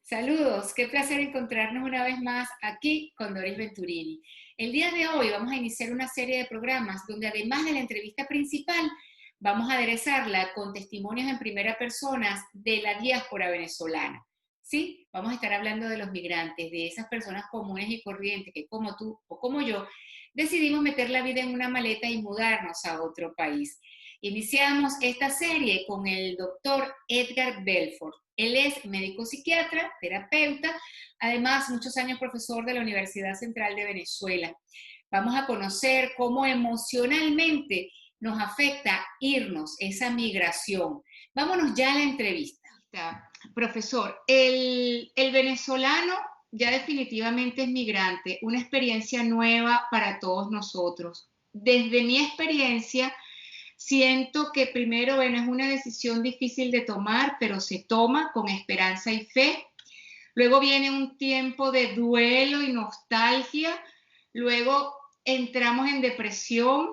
Saludos, qué placer encontrarnos una vez más aquí con Doris Venturini. El día de hoy vamos a iniciar una serie de programas donde además de la entrevista principal, vamos a aderezarla con testimonios en primera persona de la diáspora venezolana. ¿Sí? Vamos a estar hablando de los migrantes, de esas personas comunes y corrientes que como tú o como yo decidimos meter la vida en una maleta y mudarnos a otro país. Iniciamos esta serie con el doctor Edgar Belfort. Él es médico psiquiatra, terapeuta, además muchos años profesor de la Universidad Central de Venezuela. Vamos a conocer cómo emocionalmente nos afecta irnos, esa migración. Vámonos ya a la entrevista. Profesor, el venezolano ya definitivamente es migrante, una experiencia nueva para todos nosotros. Desde mi experiencia, siento que primero, bueno, es una decisión difícil de tomar, pero se toma con esperanza y fe. Luego viene un tiempo de duelo y nostalgia. Luego entramos en depresión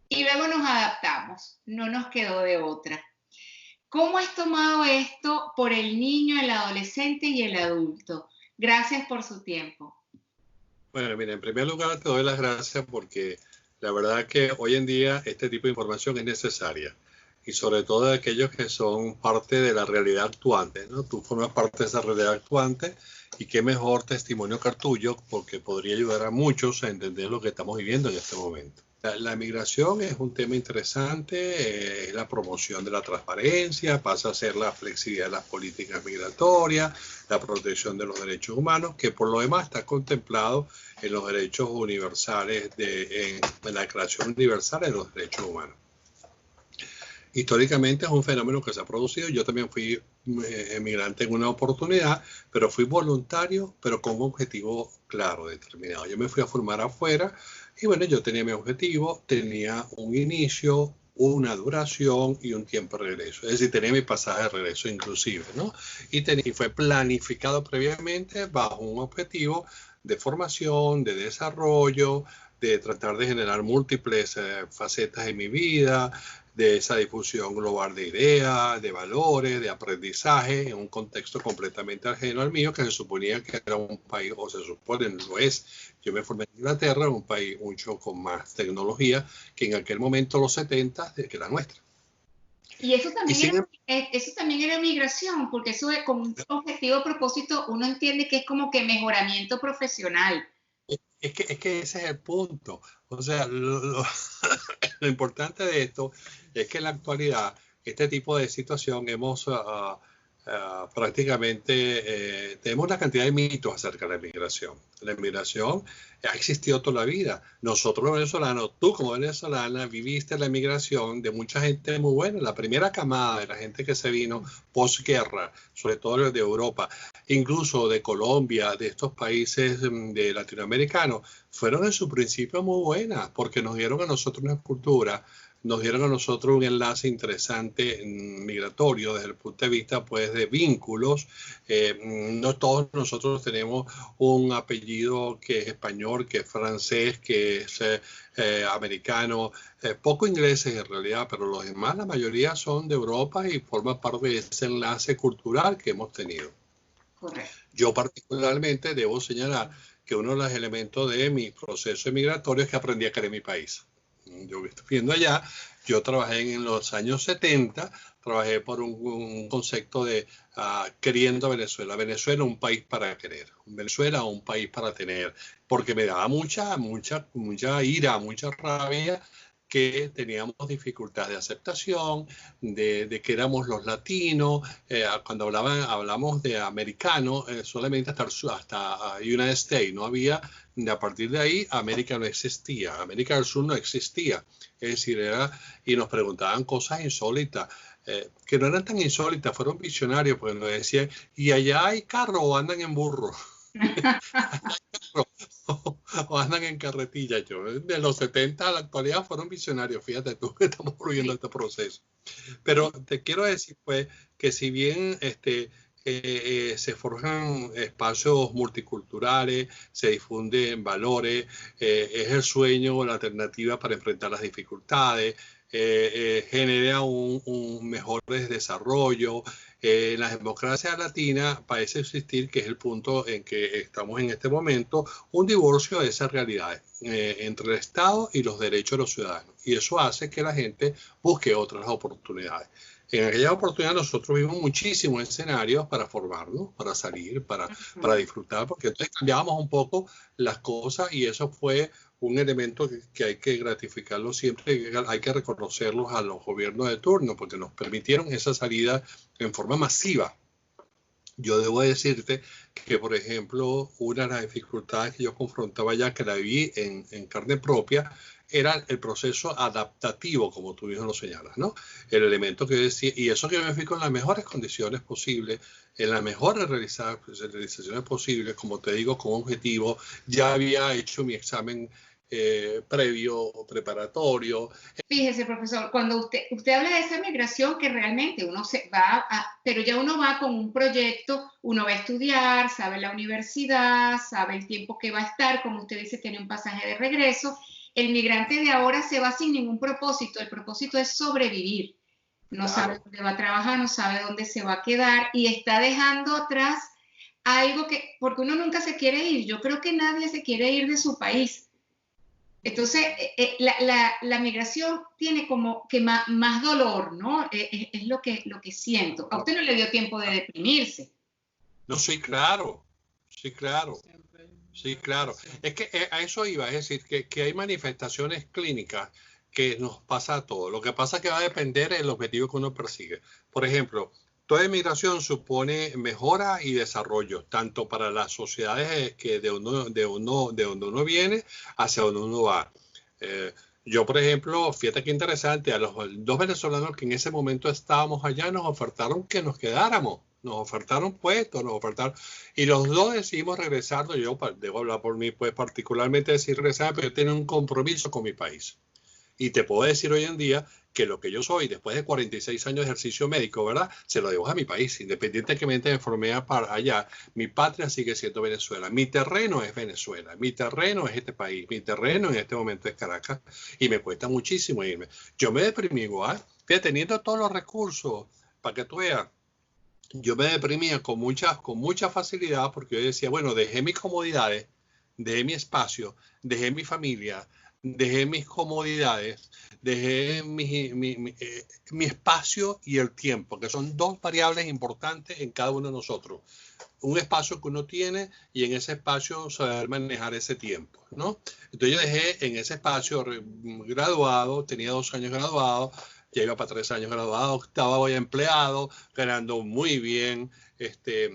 y luego nos adaptamos. No nos quedó de otra. ¿Cómo has tomado esto por el niño, el adolescente y el adulto? Gracias por su tiempo. Bueno, mira, en primer lugar te doy las gracias porque la verdad que hoy en día este tipo de información es necesaria y sobre todo de aquellos que son parte de la realidad actuante, ¿no? Tú formas parte de esa realidad actuante y qué mejor testimonio que el tuyo porque podría ayudar a muchos a entender lo que estamos viviendo en este momento. La migración es un tema interesante, la promoción de la transparencia, pasa a ser la flexibilidad de las políticas migratorias, la protección de los derechos humanos, que por lo demás está contemplado en los derechos universales, en la Declaración Universal de los Derechos Humanos. Históricamente es un fenómeno que se ha producido. Yo también fui emigrante en una oportunidad, pero fui voluntario, pero con un objetivo claro, determinado. Yo me fui a formar afuera y bueno, yo tenía mi objetivo, tenía un inicio, una duración y un tiempo de regreso. Es decir, tenía mi pasaje de regreso inclusive, ¿no? Y fue planificado previamente bajo un objetivo de formación, de desarrollo, de tratar de generar múltiples facetas en mi vida, de esa difusión global de ideas, de valores, de aprendizaje, en un contexto completamente ajeno al mío, que se suponía que era un país, o se supone, lo es. Yo me formé en Inglaterra, un país mucho con más tecnología que en aquel momento, los 70, que la nuestra. Y eso también era migración, porque eso es con un objetivo propósito, uno entiende que es como que mejoramiento profesional. Es que ese es el punto. O sea, lo importante de esto es que en la actualidad, este tipo de situación hemos prácticamente, tenemos una cantidad de mitos acerca de la inmigración. La inmigración ha existido toda la vida. Nosotros los venezolanos, tú como venezolana, viviste la inmigración de mucha gente muy buena. La primera camada de la gente que se vino posguerra, sobre todo de Europa, incluso de Colombia, de estos países de latinoamericanos, fueron en su principio muy buenas porque nos dieron a nosotros una cultura, nos dieron a nosotros un enlace interesante migratorio desde el punto de vista pues de vínculos. No todos nosotros tenemos un apellido que es español, que es francés, que es americano, poco ingleses en realidad, pero los demás, la mayoría son de Europa y forman parte de ese enlace cultural que hemos tenido. Correcto. Yo particularmente debo señalar que uno de los elementos de mi proceso migratorio es que aprendí a querer mi país. Yo viendo allá, yo trabajé en los años 70, trabajé por un concepto de queriendo a Venezuela. Venezuela un país para querer, Venezuela un país para tener, porque me daba mucha ira, mucha rabia que teníamos dificultad de aceptación, de que éramos los latinos. Cuando hablamos de americanos, solamente hasta United States, no había, a partir de ahí, América no existía, América del Sur no existía. Es decir, y nos preguntaban cosas insólitas, que no eran tan insólitas, fueron visionarios, porque nos decían, y allá hay carro o andan en burro. O andan en carretilla. Yo de los 70 a la actualidad fueron visionarios, fíjate tú que estamos viviendo este proceso. Pero te quiero decir pues que si bien se forjan espacios multiculturales, se difunden valores, es el sueño o la alternativa para enfrentar las dificultades, genera un mejor desarrollo, En las democracias latinas parece existir, que es el punto en que estamos en este momento, un divorcio de esas realidades entre el Estado y los derechos de los ciudadanos. Y eso hace que la gente busque otras oportunidades. En aquella oportunidad nosotros vimos muchísimos escenarios para formarnos, para salir, para disfrutar, porque entonces cambiábamos un poco las cosas y eso fue un elemento que hay que gratificarlo siempre, hay que reconocerlos a los gobiernos de turno, porque nos permitieron esa salida en forma masiva. Yo debo decirte que, por ejemplo, una de las dificultades que yo confrontaba ya, que la viví en carne propia, era el proceso adaptativo, como tú mismo lo señalas, ¿no? El elemento que yo decía, y eso que yo me fui con las mejores condiciones posibles, en las mejores realizaciones posibles, como te digo, con objetivo, ya había hecho mi examen previo, preparatorio. Fíjese, profesor, cuando usted habla de esa migración, que realmente uno se va pero ya uno va con un proyecto, uno va a estudiar, sabe la universidad, sabe el tiempo que va a estar, como usted dice, tiene un pasaje de regreso. El migrante de ahora se va sin ningún propósito, el propósito es sobrevivir. No sabe dónde va a trabajar, no sabe dónde se va a quedar y está dejando atrás algo que, porque uno nunca se quiere ir, yo creo que nadie se quiere ir de su país. Entonces, la migración tiene como que más dolor, ¿no? Es lo que siento. A usted no le dio tiempo de deprimirse. No, sí, claro. Sí, claro. Sí, claro. Es que a eso iba, es decir, que hay manifestaciones clínicas que nos pasa a todos. Lo que pasa es que va a depender del objetivo que uno persigue. Por ejemplo, toda inmigración supone mejora y desarrollo, tanto para las sociedades que de donde uno viene hacia donde uno va. Yo, por ejemplo, fíjate qué interesante, a los dos venezolanos que en ese momento estábamos allá nos ofertaron que nos quedáramos. Nos ofertaron puestos, nos ofertaron, y los dos decidimos regresar. Yo debo hablar por mí, pues particularmente decir regresar, pero yo tenía un compromiso con mi país. Y te puedo decir hoy en día que lo que yo soy, después de 46 años de ejercicio médico, ¿verdad? Se lo debo a mi país, independientemente de enfermedad para allá. Mi patria sigue siendo Venezuela. Mi terreno es Venezuela. Mi terreno es este país. Mi terreno en este momento es Caracas. Y me cuesta muchísimo irme. Yo me deprimí igual. Fíjate, teniendo todos los recursos, para que tú veas, yo me deprimía con mucha facilidad porque yo decía, bueno, dejé mis comodidades, dejé mi espacio, dejé mi familia, dejé mis comodidades, dejé mi espacio y el tiempo, que son dos variables importantes en cada uno de nosotros. Un espacio que uno tiene y en ese espacio saber manejar ese tiempo, ¿no? Entonces yo dejé en ese espacio graduado, tenía 2 años graduado, ya iba para 3 años graduado, estaba hoy empleado, ganando muy bien,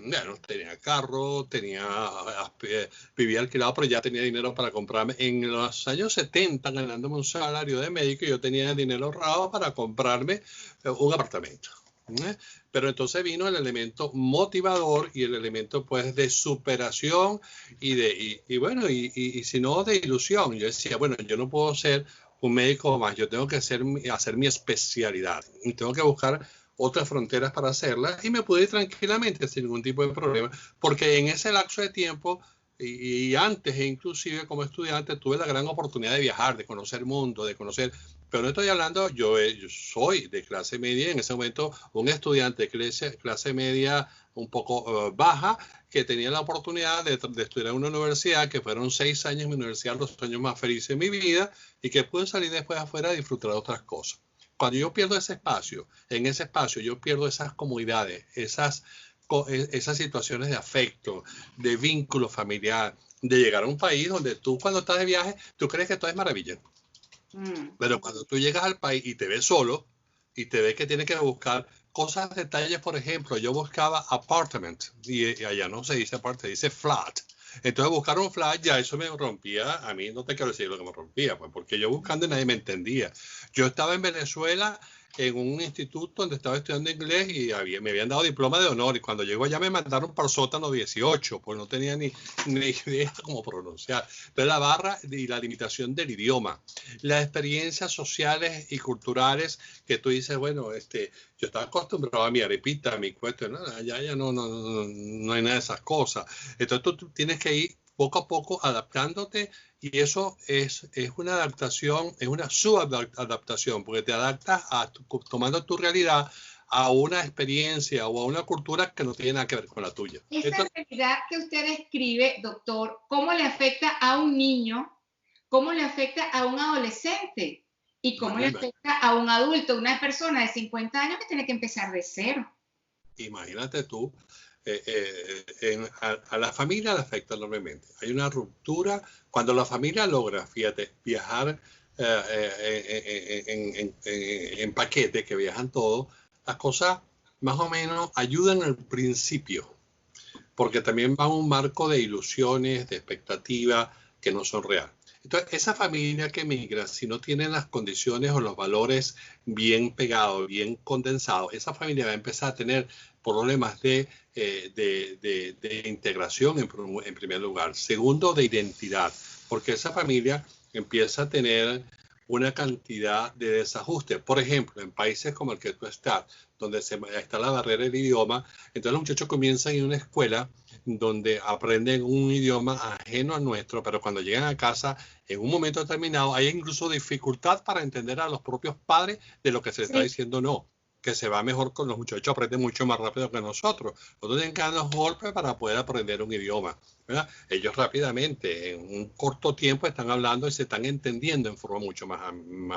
bueno, tenía carro, vivía alquilado, pero ya tenía dinero para comprarme. En los años 70, ganándome un salario de médico, yo tenía dinero ahorrado para comprarme un apartamento. Pero entonces vino el elemento motivador y el elemento pues de superación y bueno, y si no de ilusión. Yo decía, bueno, yo no puedo ser un médico más, yo tengo que hacer mi especialidad y tengo que buscar otras fronteras para hacerla y me pude ir tranquilamente sin ningún tipo de problema, porque en ese lapso de tiempo y antes inclusive como estudiante tuve la gran oportunidad de viajar, de conocer el mundo, de conocer, pero no estoy hablando, yo soy de clase media, en ese momento un estudiante de clase media un poco baja, que tenía la oportunidad de estudiar en una universidad, que fueron 6 años, mi universidad, los años más felices de mi vida, y que pude salir después afuera a disfrutar de otras cosas. Cuando yo pierdo ese espacio, en ese espacio yo pierdo esas comodidades, esas situaciones de afecto, de vínculo familiar, de llegar a un país donde tú cuando estás de viaje, tú crees que todo es maravilla. Pero cuando tú llegas al país y te ves solo, y te ves que tienes que buscar cosas, detalles, por ejemplo, yo buscaba apartment, y allá no se dice apart, se dice flat. Entonces buscar un flat, ya eso me rompía, a mí no te quiero decir lo que me rompía, pues porque yo buscando y nadie me entendía. Yo estaba en Venezuela en un instituto donde estaba estudiando inglés y me habían dado diploma de honor y cuando llego allá me mandaron para el sótano 18, pues no tenía ni idea cómo pronunciar. Pero la barra y la limitación del idioma, las experiencias sociales y culturales que tú dices, bueno, yo estaba acostumbrado a mi arepita, a mi cuestión, ya no hay nada de esas cosas. Entonces tú tienes que ir poco a poco adaptándote y eso es una adaptación, es una subadaptación, porque te adaptas tomando tu realidad a una experiencia o a una cultura que no tiene nada que ver con la tuya. Esa realidad que usted describe, doctor, ¿cómo le afecta a un niño? ¿Cómo le afecta a un adolescente? ¿Y cómo le afecta a un adulto, una persona de 50 años que tiene que empezar de cero? Imagínate tú, a la familia le afecta enormemente. Hay una ruptura cuando la familia logra, fíjate, viajar en paquete, que viajan todos, las cosas más o menos ayudan al principio, porque también va un marco de ilusiones, de expectativas que no son reales. Entonces, esa familia que migra, si no tiene las condiciones o los valores bien pegados, bien condensados, esa familia va a empezar a tener problemas de integración en primer lugar. Segundo, de identidad, porque esa familia empieza a tener una cantidad de desajustes. Por ejemplo, en países como el que tú estás, donde está la barrera del idioma, entonces los muchachos comienzan en una escuela donde aprenden un idioma ajeno al nuestro, pero cuando llegan a casa, en un momento determinado, hay incluso dificultad para entender a los propios padres de lo que se les está diciendo no, que se va mejor con los muchachos, aprenden mucho más rápido que nosotros. Nosotros tienen que dar los golpes para poder aprender un idioma, ¿verdad? Ellos rápidamente, en un corto tiempo, están hablando y se están entendiendo en forma mucho más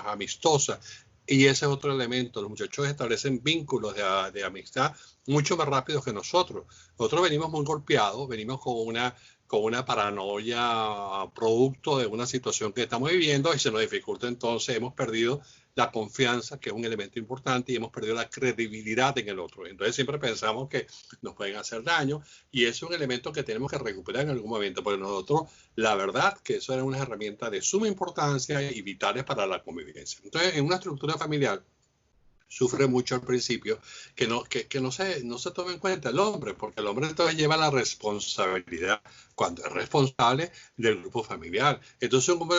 amistosa. Y ese es otro elemento. Los muchachos establecen vínculos de amistad mucho más rápido que nosotros. Nosotros venimos muy golpeados, venimos con una paranoia producto de una situación que estamos viviendo y se nos dificulta. Entonces hemos perdido la confianza, que es un elemento importante, y hemos perdido la credibilidad en el otro. Entonces siempre pensamos que nos pueden hacer daño y es un elemento que tenemos que recuperar en algún momento, porque nosotros, la verdad, que eso era una herramienta de suma importancia y vitales para la convivencia. Entonces, en una estructura familiar, sufre mucho al principio que no se tome en cuenta el hombre, porque el hombre entonces lleva la responsabilidad, cuando es responsable, del grupo familiar. Entonces un hombre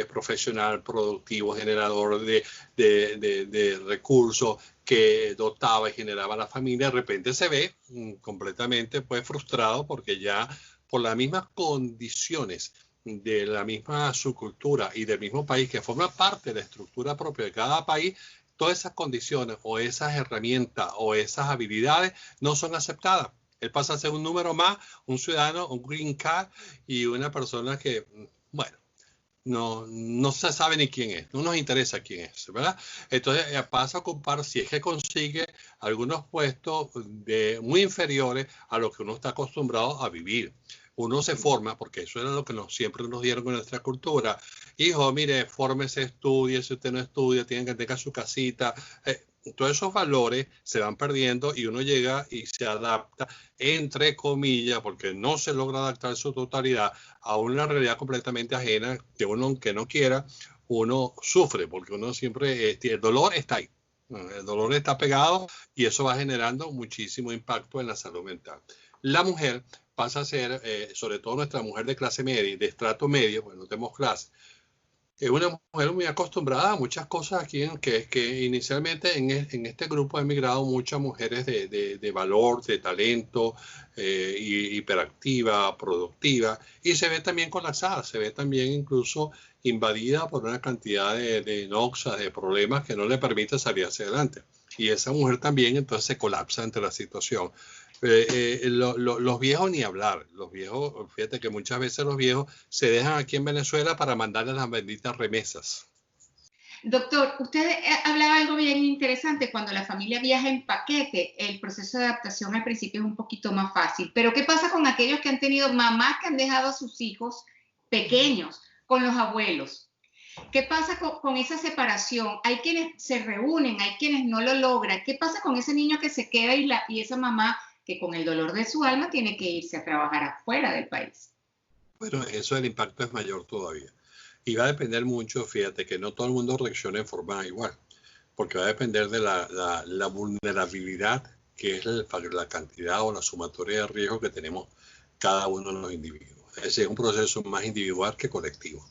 profesional, productivo, generador de recursos, que dotaba y generaba a la familia, de repente se ve completamente pues frustrado, porque ya por las mismas condiciones de la misma subcultura y del mismo país, que forma parte de la estructura propia de cada país, todas esas condiciones o esas herramientas o esas habilidades no son aceptadas. Él pasa a ser un número más, un ciudadano, un green card y una persona que, bueno, no se sabe ni quién es, no nos interesa quién es, ¿verdad? Entonces pasa a ocupar, si es que consigue, algunos puestos muy inferiores a lo que uno está acostumbrado a vivir. Uno se forma, porque eso era lo que siempre nos dieron con nuestra cultura. Hijo, mire, fórmese, estudie, si usted no estudia, tiene que tener su casita. Todos esos valores se van perdiendo y uno llega y se adapta, entre comillas, porque no se logra adaptar en su totalidad a una realidad completamente ajena, que uno, aunque no quiera, uno sufre, porque uno siempre, el dolor está ahí. El dolor está pegado y eso va generando muchísimo impacto en la salud mental. La mujer pasa a ser, sobre todo nuestra mujer de clase media, de estrato medio, pues no tenemos clase, es una mujer muy acostumbrada a muchas cosas aquí, que inicialmente en este grupo han emigrado muchas mujeres de valor, de talento, hiperactiva, productiva, y se ve también colapsada, se ve también incluso invadida por una cantidad de noxas, de problemas que no le permite salir hacia adelante. Y esa mujer también entonces se colapsa ante la situación. Los viejos ni hablar, los viejos, fíjate que muchas veces los viejos se dejan aquí en Venezuela para mandarles las benditas remesas. Doctor, usted hablaba algo bien interesante. Cuando la familia viaja en paquete, el proceso de adaptación al principio es un poquito más fácil. Pero ¿qué pasa con aquellos que han tenido mamás que han dejado a sus hijos pequeños con los abuelos? ¿Qué pasa con esa separación? Hay quienes se reúnen, hay quienes no lo logran. ¿Qué pasa con ese niño que se queda y esa mamá que con el dolor de su alma tiene que irse a trabajar afuera del país? Bueno, eso, el impacto es mayor todavía. Y va a depender mucho, fíjate, que no todo el mundo reaccione en forma igual, porque va a depender de la vulnerabilidad, que es la cantidad o la sumatoria de riesgo que tenemos cada uno de los individuos. Ese es un proceso más individual que colectivo.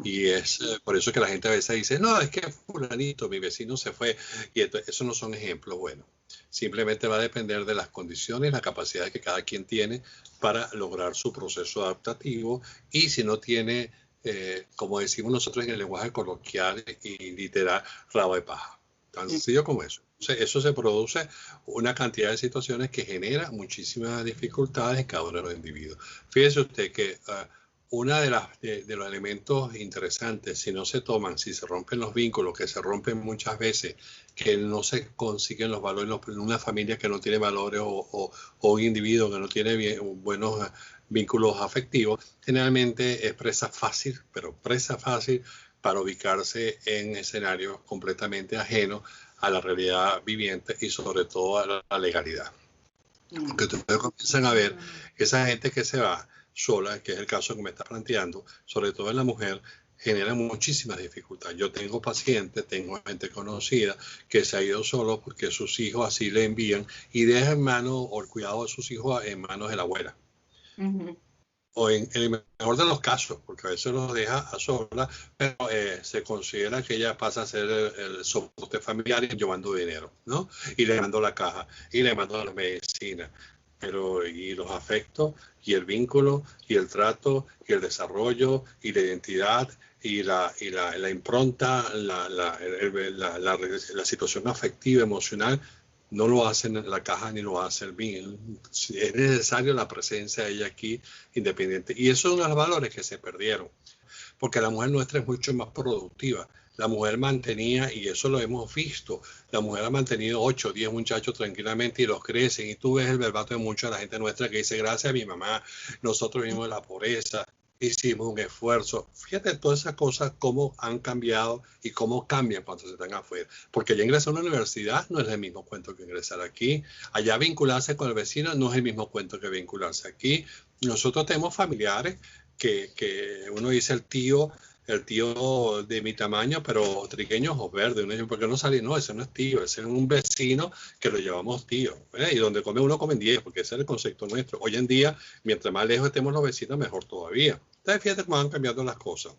Y es por eso que la gente a veces dice, no, es que fulanito, mi vecino se fue. Y eso no son ejemplos buenos. Simplemente va a depender de las condiciones, la capacidad que cada quien tiene para lograr su proceso adaptativo. Y si no tiene, como decimos nosotros en el lenguaje coloquial y literal, rabo de paja. Tan sencillo como eso. Entonces, eso se produce una cantidad de situaciones que genera muchísimas dificultades en cada uno de los individuos. Fíjese usted que una de los elementos interesantes, si no se toman, si se rompen los vínculos, que se rompen muchas veces, que no se consiguen los valores en una familia que no tiene valores o un individuo que no tiene buenos vínculos afectivos, generalmente es presa fácil, pero presa fácil para ubicarse en escenarios completamente ajenos a la realidad viviente y sobre todo a la legalidad. Porque ustedes comienzan a ver esa gente que se va sola, que es el caso que me está planteando, sobre todo en la mujer, genera muchísimas dificultades. Yo tengo pacientes, tengo gente conocida que se ha ido solo porque sus hijos así le envían y deja en manos o el cuidado de sus hijos en manos de la abuela. O en el mejor de los casos, porque a veces los deja a solas, pero se considera que ella pasa a ser el soporte familiar y llevando dinero, ¿no? Y le mando la caja, y le mando la medicina. Pero y los afectos, y el vínculo, y el trato, y el desarrollo, y la identidad, y la impronta, la situación afectiva, emocional, no lo hacen en la caja ni lo hace el BIN. Es necesario la presencia de ella aquí independiente. Y eso es uno de los valores que se perdieron, porque la mujer nuestra es mucho más productiva. La mujer mantenía, y eso lo hemos visto, la mujer ha mantenido 8 o 10 muchachos tranquilamente y los crecen. Y tú ves el verbato de mucha de la gente nuestra que dice, gracias a mi mamá, nosotros vimos la pobreza, hicimos un esfuerzo. Fíjate todas esas cosas, cómo han cambiado y cómo cambian cuando se están afuera. Porque ya ingresar a una universidad no es el mismo cuento que ingresar aquí. Allá vincularse con el vecino no es el mismo cuento que vincularse aquí. Nosotros tenemos familiares que uno dice el tío de mi tamaño, pero triqueño ojos verdes. Uno dice, ¿por qué no sale? No, ese no es tío, ese es un vecino que lo llevamos tío. Y donde come uno, comen 10, porque ese es el concepto nuestro. Hoy en día, mientras más lejos estemos los vecinos, mejor todavía. Entonces, fíjate cómo van cambiando las cosas.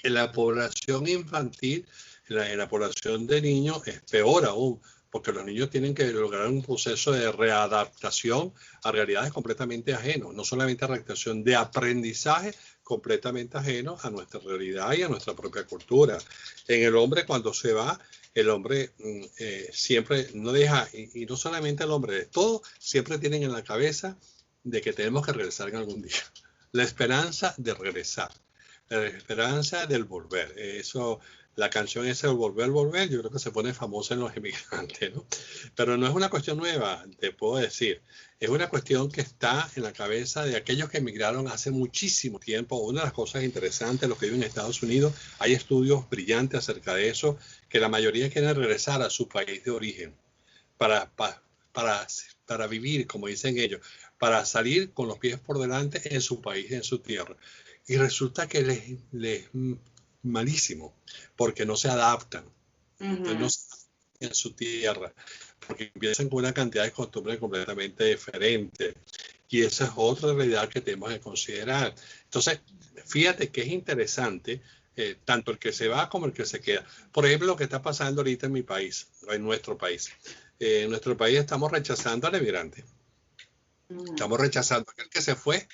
En la población infantil, en la población de niños, es peor aún, porque los niños tienen que lograr un proceso de readaptación a realidades completamente ajenas, no solamente readaptación de aprendizaje completamente ajeno a nuestra realidad y a nuestra propia cultura. En el hombre, cuando se va, el hombre siempre no deja, y no solamente el hombre, de todo, siempre tienen en la cabeza de que tenemos que regresar en algún día. La esperanza de regresar, la esperanza del volver. Eso, la canción esa del volver, yo creo que se pone famosa en los emigrantes, ¿no? Pero no es una cuestión nueva, te puedo decir. Es una cuestión que está en la cabeza de aquellos que emigraron hace muchísimo tiempo. Una de las cosas interesantes, los que viven en Estados Unidos, hay estudios brillantes acerca de eso, que la mayoría quieren regresar a su país de origen para vivir, como dicen ellos, para salir con los pies por delante en su país, en su tierra. Y resulta que les malísimo, porque no se adaptan, no se adaptan en su tierra, porque empiezan con una cantidad de costumbres completamente diferentes. Y esa es otra realidad que tenemos que considerar. Entonces, fíjate que es interesante, tanto el que se va como el que se queda. Por ejemplo, lo que está pasando ahorita en mi país, en nuestro país. En nuestro país estamos rechazando al emigrante. Estamos rechazando que el que se fue,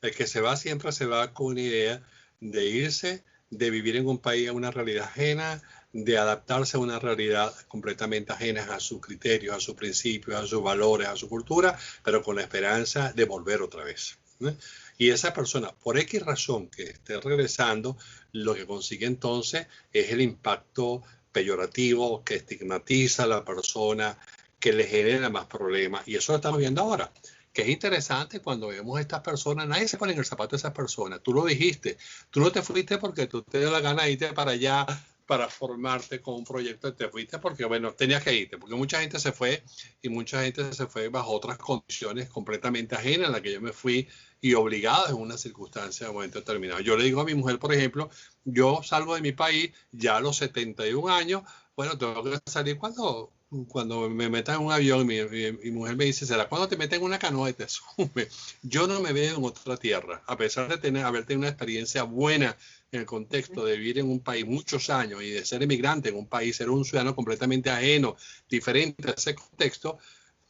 el que se va siempre se va con una idea de irse, de vivir en un país, en una realidad ajena, de adaptarse a una realidad completamente ajena a sus criterios, a sus principios, a sus valores, a su cultura, pero con la esperanza de volver otra vez, ¿no? Y esa persona, por X razón que esté regresando, lo que consigue entonces es el impacto peyorativo que estigmatiza a la persona, que le genera más problemas. Y eso lo estamos viendo ahora, que es interesante cuando vemos a estas personas. Nadie se pone en el zapato de esas personas. Tú lo dijiste, tú no te fuiste porque tú te dio la gana de irte para allá para formarte con un proyecto, te fuiste porque, bueno, tenías que irte, porque mucha gente se fue y mucha gente se fue bajo otras condiciones completamente ajenas a las que yo me fui y obligado en una circunstancia de momento determinado. Yo le digo a mi mujer, por ejemplo, yo salgo de mi país ya a los 71 años, bueno, tengo que salir cuando me metan en un avión. Mi mujer me dice, ¿será cuando te meten en una canoa y te sube? Yo no me veo en otra tierra, a pesar de haber tenido una experiencia buena en el contexto de vivir en un país muchos años y de ser emigrante en un país, ser un ciudadano completamente ajeno, diferente a ese contexto,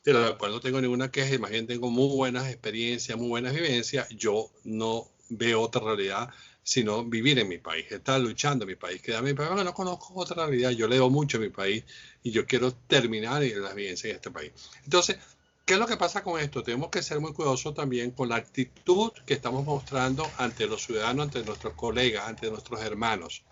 de lo cual no tengo ninguna queja, más bien tengo muy buenas experiencias, muy buenas vivencias. Yo no ve otra realidad, sino vivir en mi país, estar luchando en mi país, quedarme en mi país, porque no conozco otra realidad, yo leo mucho en mi país y yo quiero terminar las vivencias en este país. Entonces, ¿qué es lo que pasa con esto? Tenemos que ser muy cuidadosos también con la actitud que estamos mostrando ante los ciudadanos, ante nuestros colegas, ante nuestros hermanos.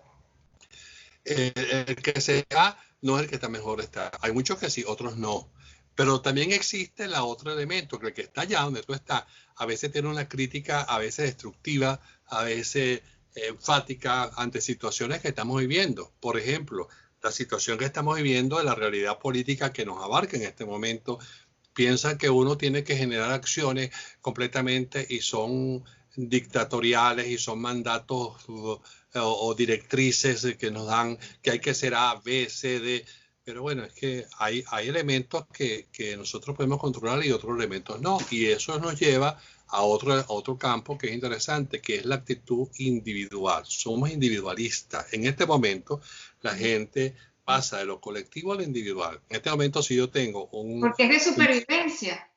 El que sea no es el que está mejor está. Hay muchos que sí, otros no. Pero también existe el otro elemento, que el que está allá donde tú estás, a veces tiene una crítica, a veces destructiva, a veces enfática ante situaciones que estamos viviendo. Por ejemplo, la situación que estamos viviendo de la realidad política que nos abarca en este momento, piensa que uno tiene que generar acciones completamente y son dictatoriales y son mandatos o directrices que nos dan que hay que ser A, B, C, D. Pero bueno, es que hay elementos que nosotros podemos controlar y otros elementos no. Y eso nos lleva a otro campo que es interesante, que es la actitud individual. Somos individualistas. En este momento, la gente pasa de lo colectivo a lo individual. En este momento, si yo tengo Porque es de supervivencia.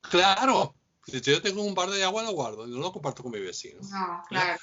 Claro, si yo tengo un bar de agua, lo guardo, no lo comparto con mi vecino. No, claro.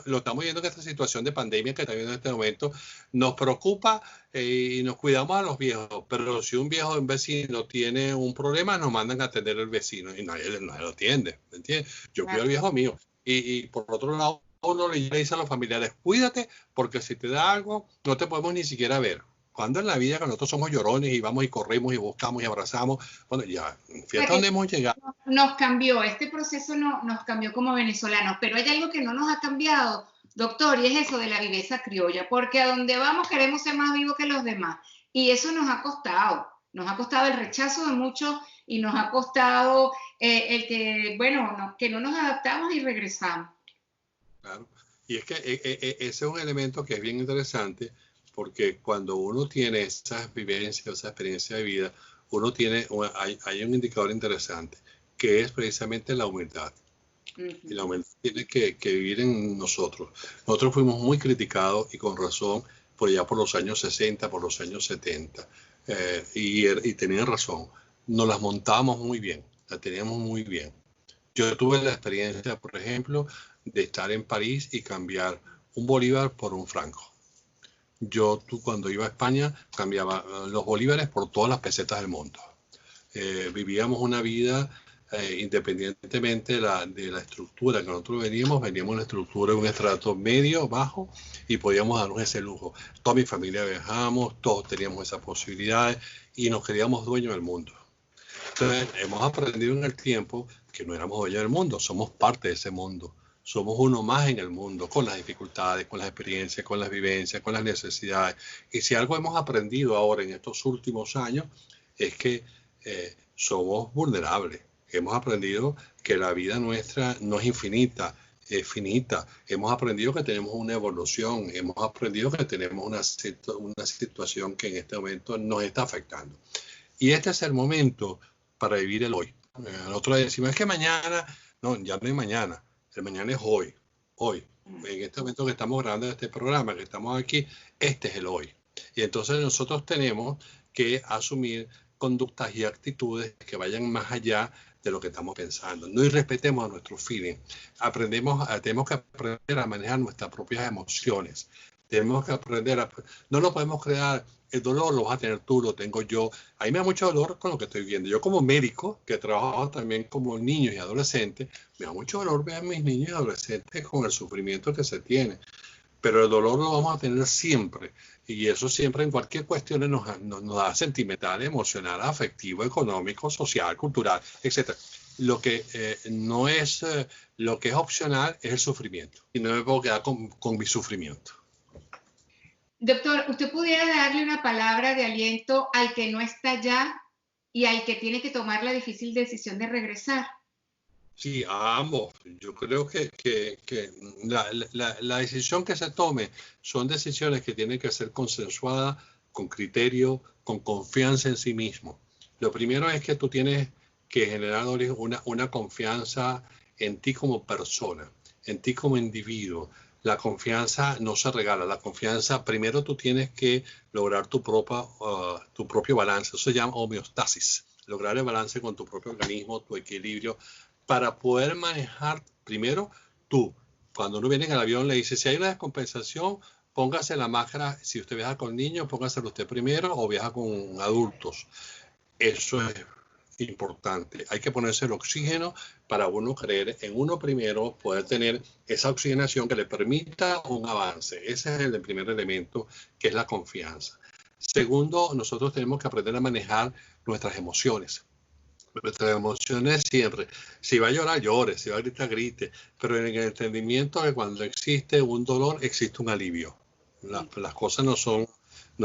Lo estamos viendo en esta situación de pandemia que está viendo en este momento. Nos preocupa y nos cuidamos a los viejos, pero si un viejo en vecino tiene un problema, nos mandan a atender al vecino y nadie lo atiende, ¿me entiendes? Yo cuido al viejo mío. Y por otro lado, uno le dice a los familiares, cuídate, porque si te da algo, no te podemos ni siquiera ver. Cuando en la vida que nosotros somos llorones y vamos y corremos y buscamos y abrazamos, bueno, ya, fíjate dónde hemos llegado. Nos cambió, este proceso nos cambió como venezolanos, pero hay algo que no nos ha cambiado, doctor, y es eso de la viveza criolla, porque a donde vamos queremos ser más vivos que los demás, y eso nos ha costado el rechazo de muchos y nos ha costado el que, bueno, que no nos adaptamos y regresamos. Claro, y es que ese es un elemento que es bien interesante, porque cuando uno tiene esas vivencias, esa experiencia de vida, hay un indicador interesante, que es precisamente la humildad. Y la humildad tiene que vivir en nosotros. Nosotros fuimos muy criticados y con razón por los años 60, por los años 70. Y tenían razón. Nos las montábamos muy bien, la teníamos muy bien. Yo tuve la experiencia, por ejemplo, de estar en París y cambiar un bolívar por un franco. Cuando iba a España, cambiaba los bolívares por todas las pesetas del mundo. Vivíamos una vida independientemente de la estructura que nosotros veníamos en una estructura de un estrato medio, bajo, y podíamos darnos ese lujo. Toda mi familia viajamos, todos teníamos esas posibilidades y nos creíamos dueños del mundo. Entonces, hemos aprendido en el tiempo que no éramos dueños del mundo, somos parte de ese mundo. Somos uno más en el mundo, con las dificultades, con las experiencias, con las vivencias, con las necesidades. Y si algo hemos aprendido ahora en estos últimos años es que somos vulnerables. Hemos aprendido que la vida nuestra no es infinita, es finita. Hemos aprendido que tenemos una evolución. Hemos aprendido que tenemos una situación que en este momento nos está afectando. Y este es el momento para vivir el hoy. Nosotros decimos, es que mañana, no, ya no hay mañana. El mañana es hoy, hoy. En este momento que estamos grabando este programa, que estamos aquí, este es el hoy. Y entonces nosotros tenemos que asumir conductas y actitudes que vayan más allá de lo que estamos pensando. No irrespetemos a nuestros feelings. Tenemos que aprender a manejar nuestras propias emociones. Tenemos que aprender no lo podemos crear. El dolor lo vas a tener tú, lo tengo yo. A mí me da mucho dolor con lo que estoy viendo. Yo como médico, que trabajo también como niños y adolescentes, me da mucho dolor ver a mis niños y adolescentes con el sufrimiento que se tiene. Pero el dolor lo vamos a tener siempre. Y eso siempre en cualquier cuestión nos da sentimental, emocional, afectivo, económico, social, cultural, etc. Lo que no es, lo que es opcional es el sufrimiento. Y no me puedo quedar con mi sufrimiento. Doctor, ¿usted pudiera darle una palabra de aliento al que no está allá y al que tiene que tomar la difícil decisión de regresar? Sí, a ambos. Yo creo que la decisión que se tome son decisiones que tienen que ser consensuadas, con criterio, con confianza en sí mismo. Lo primero es que tú tienes que generar una confianza en ti como persona, en ti como individuo. La confianza no se regala. La confianza, primero tú tienes que lograr tu propio balance. Eso se llama homeostasis. Lograr el balance con tu propio organismo, tu equilibrio, para poder manejar primero tú. Cuando uno viene en el avión le dice, si hay una descompensación, póngase la máscara. Si usted viaja con niños, póngasela usted primero o viaja con adultos. Eso es importante. Hay que ponerse el oxígeno para uno creer en uno primero, poder tener esa oxigenación que le permita un avance. Ese es el primer elemento, que es la confianza. Segundo, nosotros tenemos que aprender a manejar nuestras emociones. Nuestras emociones siempre. Si va a llorar, llore. Si va a gritar, grite. Pero en el entendimiento que cuando existe un dolor, existe un alivio. Las cosas no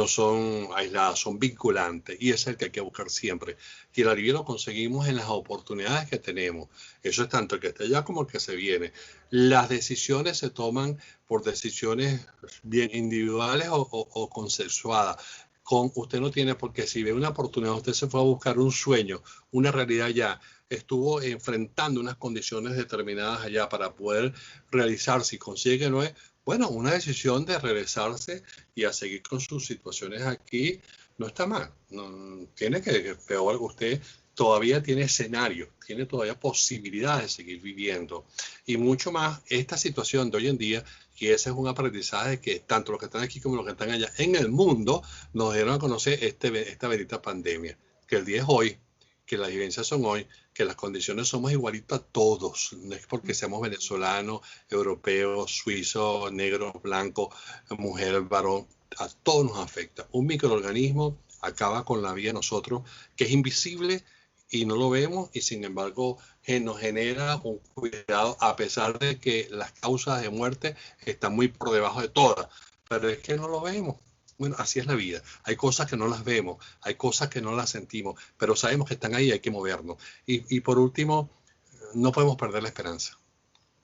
son aisladas, son vinculantes. Y ese es el que hay que buscar siempre. Y el alivio lo conseguimos en las oportunidades que tenemos. Eso es tanto el que está allá como el que se viene. Las decisiones se toman por decisiones bien individuales o consensuadas. Usted no tiene, porque si ve una oportunidad, usted se fue a buscar un sueño, una realidad ya, estuvo enfrentando unas condiciones determinadas allá para poder realizarse y consigue que no es, bueno, una decisión de regresarse y a seguir con sus situaciones aquí no está mal. No, tiene que, peor, usted todavía tiene escenario, tiene todavía posibilidades de seguir viviendo. Y mucho más esta situación de hoy en día, y ese es un aprendizaje que tanto los que están aquí como los que están allá en el mundo nos dieron a conocer esta bendita pandemia, que el día es hoy, que las vivencias son hoy, que las condiciones somos igualitos a todos, no es porque seamos venezolanos, europeos, suizos, negros, blancos, mujer, varón, a todos nos afecta. Un microorganismo acaba con la vida de nosotros, que es invisible y no lo vemos, y sin embargo nos genera un cuidado, a pesar de que las causas de muerte están muy por debajo de todas, pero es que no lo vemos. Bueno, así es la vida. Hay cosas que no las vemos, hay cosas que no las sentimos, pero sabemos que están ahí y hay que movernos. Y por último, no podemos perder la esperanza.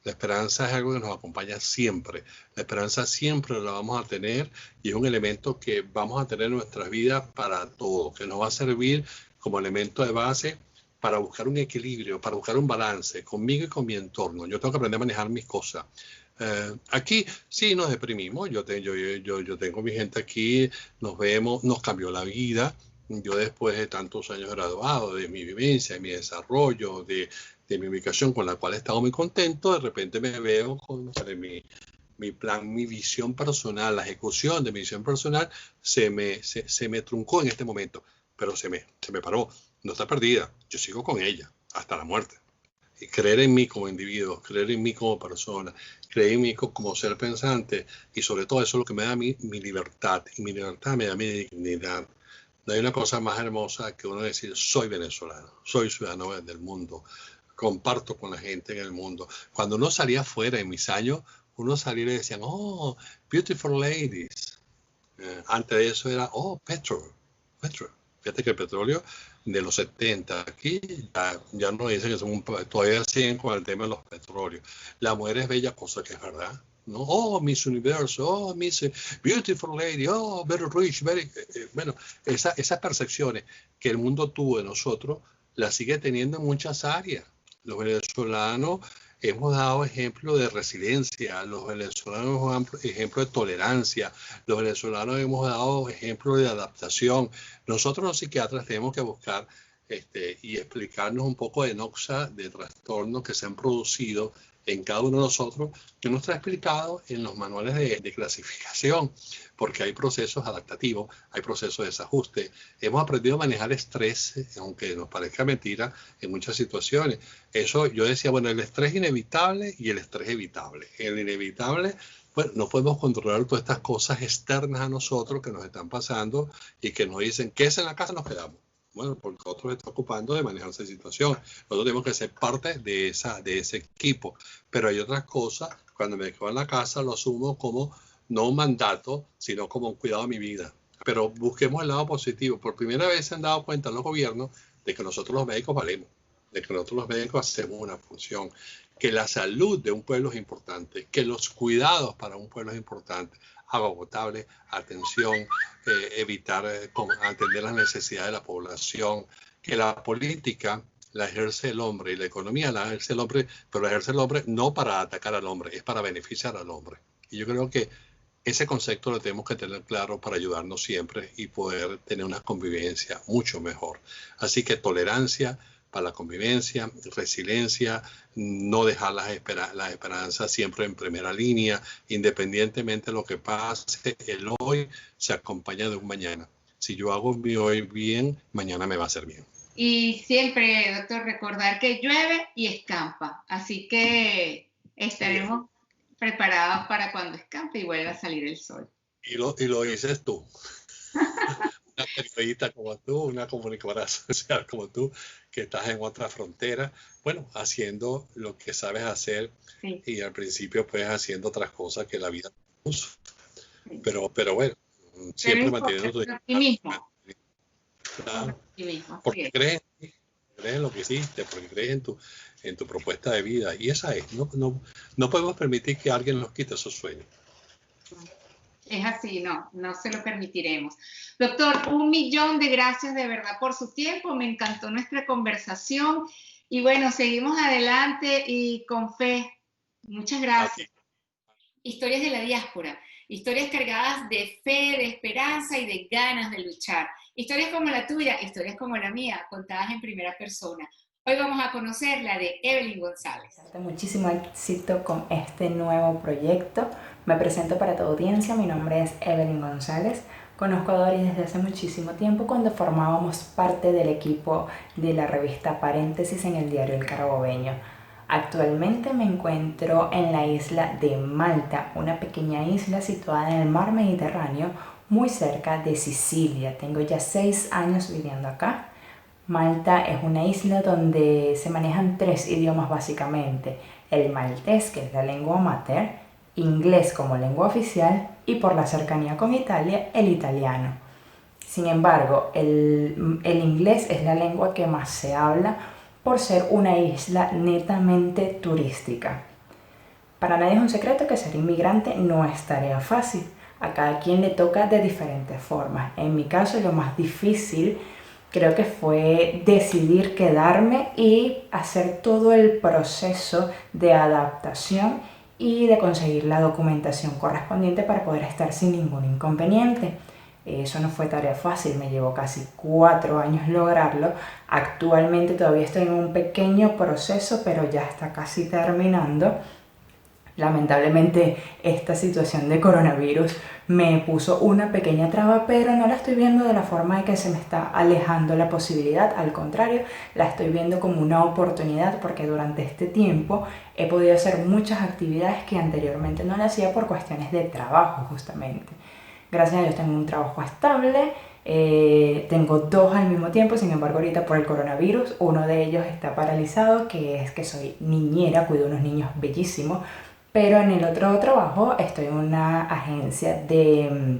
La esperanza es algo que nos acompaña siempre. La esperanza siempre la vamos a tener y es un elemento que vamos a tener en nuestras vidas para todo, que nos va a servir como elemento de base para buscar un equilibrio, para buscar un balance conmigo y con mi entorno. Yo tengo que aprender a manejar mis cosas. Aquí sí nos deprimimos, yo tengo mi gente aquí, nos vemos, nos cambió la vida. Yo después de tantos años graduado, de mi vivencia, de mi desarrollo, de mi ubicación con la cual he estado muy contento, de repente me veo con mi plan, mi visión personal, la ejecución de mi visión personal se me truncó en este momento, pero se me paró, no está perdida, yo sigo con ella hasta la muerte. Y creer en mí como individuo, creer en mí como persona, creer en mí como ser pensante, y sobre todo eso es lo que me da a mí mi libertad, y mi libertad me da mi dignidad. No hay una cosa más hermosa que uno decir, soy venezolano, soy ciudadano del mundo, comparto con la gente en el mundo. Cuando uno salía afuera en mis años, uno salía y le decían, oh, beautiful ladies. Antes de eso era, oh, petrol. Fíjate que el petróleo de los 70, aquí ya no dicen que son todavía siguen con el tema de los petróleos. La mujer es bella, cosa que es verdad. ¿No? Oh, Miss Universo, oh, Miss Beautiful Lady, oh, very rich, very... bueno, esas percepciones que el mundo tuvo de nosotros, las sigue teniendo en muchas áreas. Los venezolanos hemos dado ejemplo de resiliencia, los venezolanos hemos dado ejemplo de tolerancia, los venezolanos hemos dado ejemplo de adaptación. Nosotros los psiquiatras tenemos que buscar y explicarnos un poco de noxa, de trastornos que se han producido en cada uno de nosotros, que no está explicado en los manuales de clasificación, porque hay procesos adaptativos, hay procesos de desajuste. Hemos aprendido a manejar estrés, aunque nos parezca mentira, en muchas situaciones. Eso yo decía, bueno, el estrés inevitable y el estrés evitable. El inevitable, bueno, no podemos controlar todas estas cosas externas a nosotros que nos están pasando y que nos dicen, quédese en la casa, nos quedamos. Bueno, porque otros están ocupando de manejar esa situación. Nosotros tenemos que ser parte de ese equipo. Pero hay otras cosas, cuando me quedo en la casa, lo asumo como no un mandato, sino como un cuidado de mi vida. Pero busquemos el lado positivo. Por primera vez se han dado cuenta los gobiernos de que nosotros los médicos valemos, de que nosotros los médicos hacemos una función, que la salud de un pueblo es importante, que los cuidados para un pueblo es importante. Agua potable, atención, evitar atender las necesidades de la población, que la política la ejerce el hombre y la economía la ejerce el hombre, pero la ejerce el hombre no para atacar al hombre, es para beneficiar al hombre. Y yo creo que ese concepto lo tenemos que tener claro para ayudarnos siempre y poder tener una convivencia mucho mejor. Así que tolerancia, para la convivencia, resiliencia, no dejar las esperanzas siempre en primera línea, independientemente de lo que pase, el hoy se acompaña de un mañana. Si yo hago mi hoy bien, mañana me va a hacer bien. Y siempre, doctor, recordar que llueve y escampa, así que estaremos preparados para cuando escampe y vuelva a salir el sol. Y lo dices tú. Una periodista como tú, una comunicadora social como tú, que estás en otra frontera, bueno, haciendo lo que sabes hacer, sí. Y al principio pues haciendo otras cosas que la vida puso. Sí. Pero bueno, siempre manteniendo tu optimismo. Claro, porque crees en lo que hiciste, porque crees en tu propuesta de vida, y esa es, no podemos permitir que alguien nos quite esos sueños. Es así, no se lo permitiremos. Doctor, 1.000.000 de gracias de verdad por su tiempo, me encantó nuestra conversación y bueno, seguimos adelante y con fe. Muchas gracias. Historias de la diáspora, historias cargadas de fe, de esperanza y de ganas de luchar. Historias como la tuya, historias como la mía, contadas en primera persona. Hoy vamos a conocer la de Evelyn González. Muchísimo éxito con este nuevo proyecto. Me presento para tu audiencia, mi nombre es Evelyn González. Conozco a Doris desde hace muchísimo tiempo cuando formábamos parte del equipo de la revista Paréntesis en el diario El Carabobeño. Actualmente me encuentro en la isla de Malta, una pequeña isla situada en el mar Mediterráneo, muy cerca de Sicilia. Tengo ya 6 años viviendo acá. Malta es una isla donde se manejan 3 idiomas básicamente, el maltés, que es la lengua mater, inglés como lengua oficial y por la cercanía con Italia, el italiano. Sin embargo, el inglés es la lengua que más se habla por ser una isla netamente turística. Para nadie es un secreto que ser inmigrante no es tarea fácil, a cada quien le toca de diferentes formas. En mi caso, lo más difícil creo que fue decidir quedarme y hacer todo el proceso de adaptación y de conseguir la documentación correspondiente para poder estar sin ningún inconveniente. Eso no fue tarea fácil, me llevó casi 4 años lograrlo. Actualmente todavía estoy en un pequeño proceso, pero ya está casi terminando. Lamentablemente esta situación de coronavirus me puso una pequeña traba, pero no la estoy viendo de la forma de que se me está alejando la posibilidad. Al contrario, la estoy viendo como una oportunidad porque durante este tiempo he podido hacer muchas actividades que anteriormente no las hacía por cuestiones de trabajo justamente. Gracias a Dios tengo un trabajo estable, tengo 2 al mismo tiempo, sin embargo ahorita por el coronavirus uno de ellos está paralizado, que es que soy niñera, cuido unos niños bellísimos. Pero en el otro trabajo estoy en una agencia de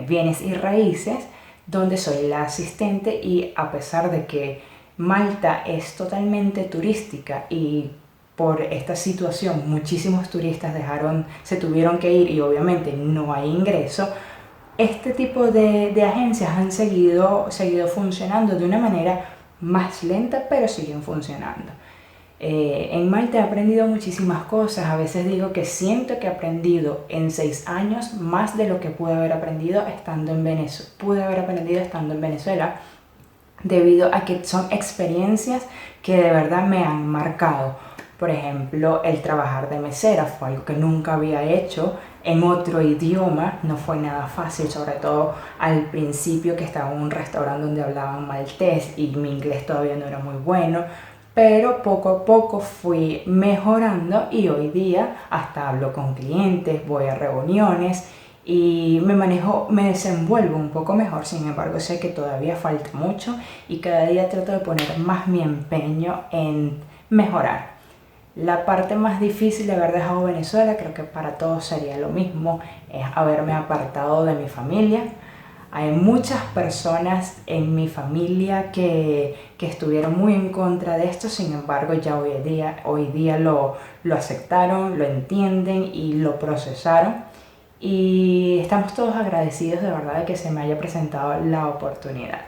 bienes y raíces donde soy la asistente y a pesar de que Malta es totalmente turística y por esta situación muchísimos turistas se tuvieron que ir y obviamente no hay ingreso, este tipo de agencias han seguido funcionando de una manera más lenta, pero siguen funcionando. En Malta he aprendido muchísimas cosas, a veces digo que siento que he aprendido en 6 años más de lo que pude haber aprendido estando en Venezuela, debido a que son experiencias que de verdad me han marcado. Por ejemplo, el trabajar de mesera fue algo que nunca había hecho en otro idioma, no fue nada fácil, sobre todo al principio que estaba en un restaurante donde hablaban maltés y mi inglés todavía no era muy bueno. Pero poco a poco fui mejorando y hoy día hasta hablo con clientes, voy a reuniones y me desenvuelvo un poco mejor. Sin embargo, sé que todavía falta mucho y cada día trato de poner más mi empeño en mejorar. La parte más difícil de haber dejado Venezuela, creo que para todos sería lo mismo, es haberme apartado de mi familia. Hay muchas personas en mi familia que estuvieron muy en contra de esto, sin embargo ya hoy día lo aceptaron, lo entienden y lo procesaron. Y estamos todos agradecidos de verdad de que se me haya presentado la oportunidad.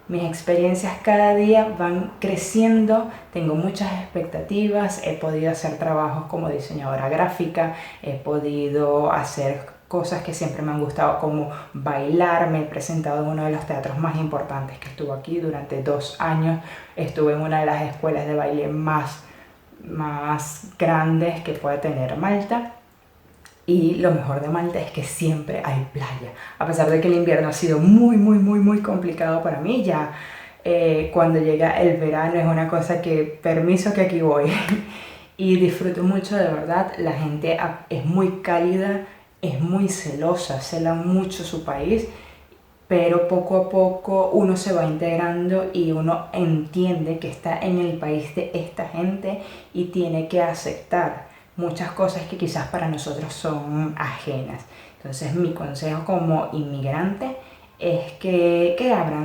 Mis experiencias cada día van creciendo, tengo muchas expectativas, he podido hacer trabajos como diseñadora gráfica, he podido hacer cosas que siempre me han gustado, como bailar. Me he presentado en uno de los teatros más importantes que estuvo aquí durante 2 años. Estuve en una de las escuelas de baile más grandes que puede tener Malta. Y lo mejor de Malta es que siempre hay playa. A pesar de que el invierno ha sido muy complicado para mí, ya cuando llega el verano es una cosa que, permiso que aquí voy. Y disfruto mucho, de verdad. La gente es muy cálida, es muy celosa, cela mucho su país, pero poco a poco uno se va integrando y uno entiende que está en el país de esta gente y tiene que aceptar muchas cosas que quizás para nosotros son ajenas. Entonces mi consejo como inmigrante es que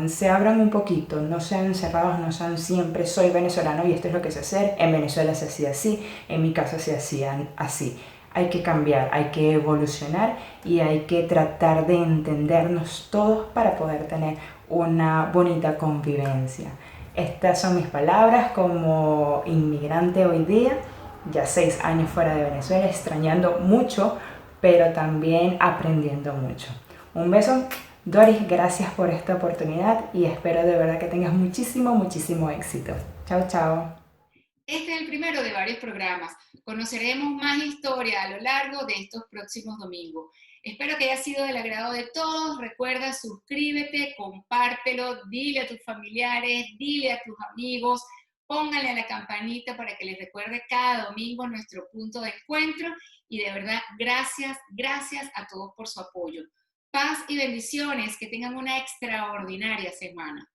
se abran un poquito, no sean cerrados, no sean siempre soy venezolano y esto es lo que sé hacer, en Venezuela se hacía así, en mi casa se hacían así. Hay que cambiar, hay que evolucionar y hay que tratar de entendernos todos para poder tener una bonita convivencia. Estas son mis palabras como inmigrante hoy día, ya 6 años fuera de Venezuela, extrañando mucho, pero también aprendiendo mucho. Un beso, Doris, gracias por esta oportunidad y espero de verdad que tengas muchísimo éxito. Chao, chao. Este es el primero de varios programas. Conoceremos más historia a lo largo de estos próximos domingos. Espero que haya sido del agrado de todos. Recuerda, suscríbete, compártelo, dile a tus familiares, dile a tus amigos, pónganle a la campanita para que les recuerde cada domingo nuestro punto de encuentro. Y de verdad, gracias a todos por su apoyo. Paz y bendiciones, que tengan una extraordinaria semana.